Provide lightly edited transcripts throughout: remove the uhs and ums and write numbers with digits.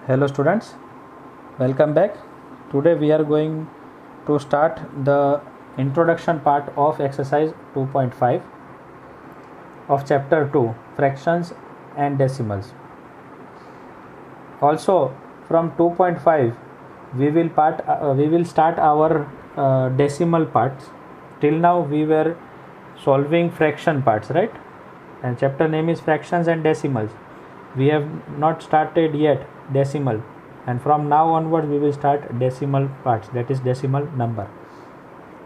Hello students, welcome back. Today we are going to start the introduction part of exercise 2.5 of chapter 2, fractions and decimals. Also from 2.5 we will start our decimal parts. Till now we were solving fraction parts, right? And chapter name is fractions and decimals. We have not started yet decimal, and from now onward we will start decimal parts, that is decimal number.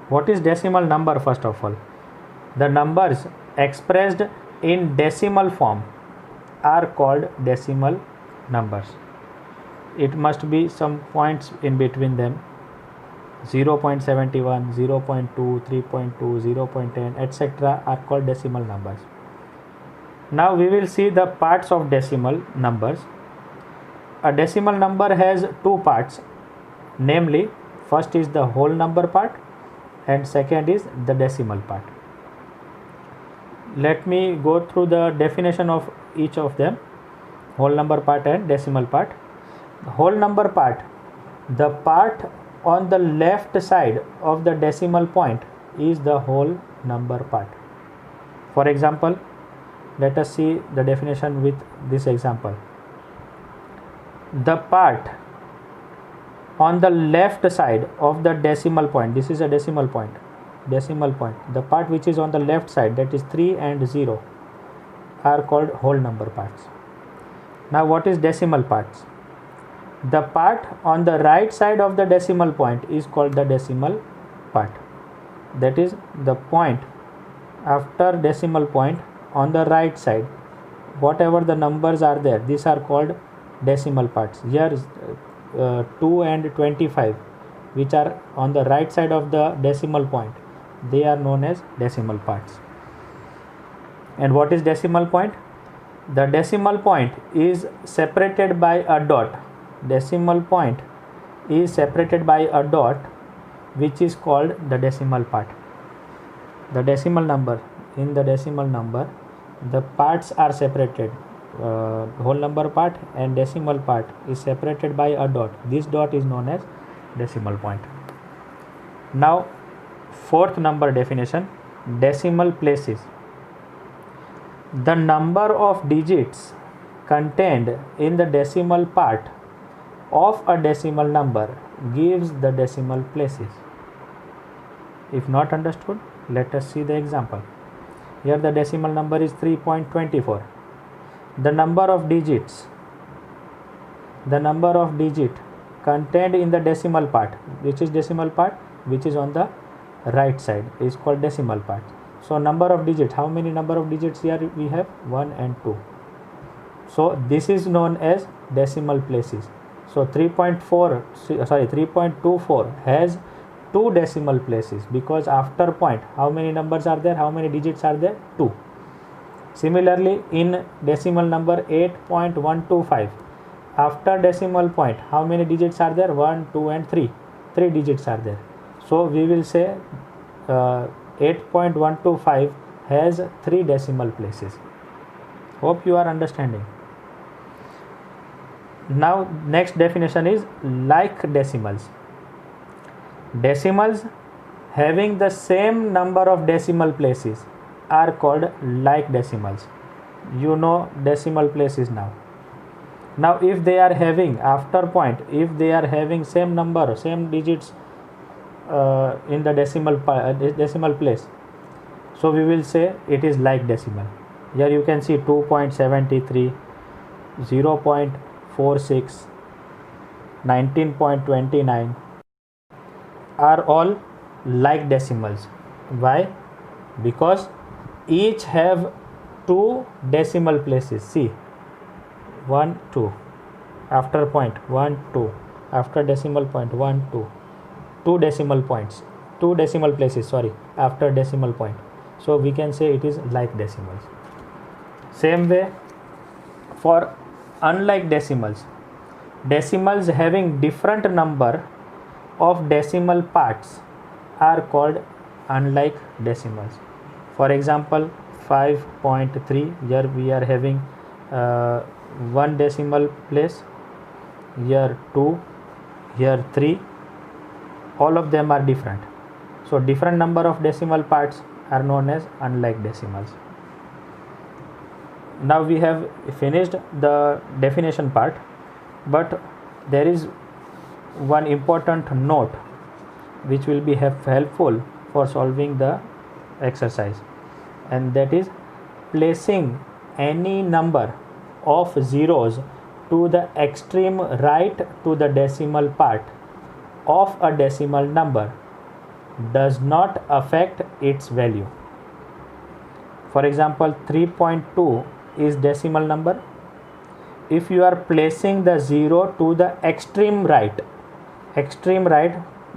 What is decimal number? First of all, the numbers expressed in decimal form are called decimal numbers. It must be some points in between them: 0.71, 0.2, 3.2, 0.10, etc. are called decimal numbers. Now we will see the parts of decimal numbers. A decimal number has two parts, namely first is the whole number part and second is the decimal part. Let me go through the definition of each of them, whole number part and decimal part. Whole number part, the part on the left side of the decimal point is the whole number part. For example, let us see the definition with this example. The part on the left side of the decimal point, this is a decimal point, the part which is on the left side, that is 3 and 0, are called whole number parts. Now what is decimal parts? The part on the right side of the decimal point is called the decimal part, that is the point after decimal point on the right side, whatever the numbers are there, these are called decimal parts. Here 2 and 25, which are on the right side of the decimal point, they are known as decimal parts. And what is decimal point? The decimal point is separated by a dot. Decimal point is separated by a dot, which is called the decimal part. The decimal number, in the decimal number, the parts are separated. Whole number part and decimal part is separated by a dot. This dot is known as decimal point. Now fourth number definition, decimal places. The number of digits contained in the decimal part of a decimal number gives the decimal places. If not understood, let us see the example. Here the decimal number is 3.24. The number of digit contained in the decimal part, which is decimal part, which is on the right side, is called decimal part. So number of digits, how many number of digits here we have? 1 and 2. So this is known as decimal places. So 3.24 has two decimal places, because after point, how many numbers are there, how many digits are there? 2. Similarly, in decimal number 8.125, after decimal point, how many digits are there? 1, 2 and 3. 3 digits are there. So we will say 8.125 has 3 decimal places. Hope you are understanding. Now next definition is like decimals. Decimals having the same number of decimal places are called like decimals. You know decimal places now. Now if they are having after point, if they are having same number, same digits in the decimal place, so we will say it is like decimal. Here you can see 2.73, 0.46, 19.29 are all like decimals. Why? Because each have two decimal places. See, 1, 2, after point 1, 2, after decimal point 1, 2, two decimal points, two decimal places, after decimal point. So we can say it is like decimals. Same way for unlike decimals, decimals having different number of decimal parts are called unlike decimals. For example, 5.3, here we are having one decimal place, here 2, here 3, all of them are different. So different number of decimal parts are known as unlike decimals. Now we have finished the definition part, but there is one important note which will be helpful for solving the exercise, and that is placing any number of zeros to the extreme right to the decimal part of a decimal number does not affect its value. For example, 3.2 is decimal number. If you are placing the 0 to the extreme right,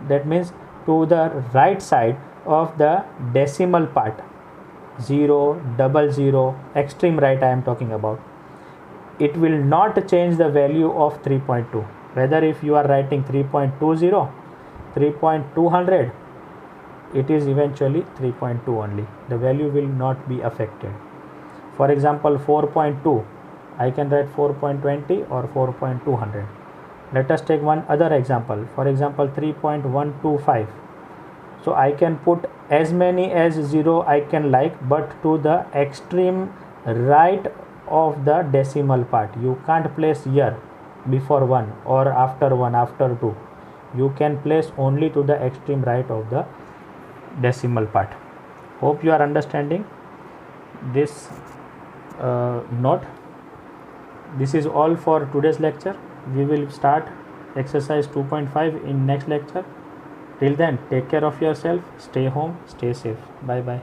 that means to the right side of the decimal part, 0, 00, extreme right I am talking about, it will not change the value of 3.2. Whether if you are writing 3.20, 3.200, it is eventually 3.2 only. The value will not be affected. For example, 4.2, I can write 4.20 or 4.200. Let us take one other example. For example, 3.125. So I can put as many as 0 I can like, but to the extreme right of the decimal part. You can't place here before 1 or after 1, after 2. You can place only to the extreme right of the decimal part. Hope you are understanding this note. This is all for today's lecture. We will start exercise 2.5 in next lecture. Till then, take care of yourself, stay home, stay safe. Bye bye.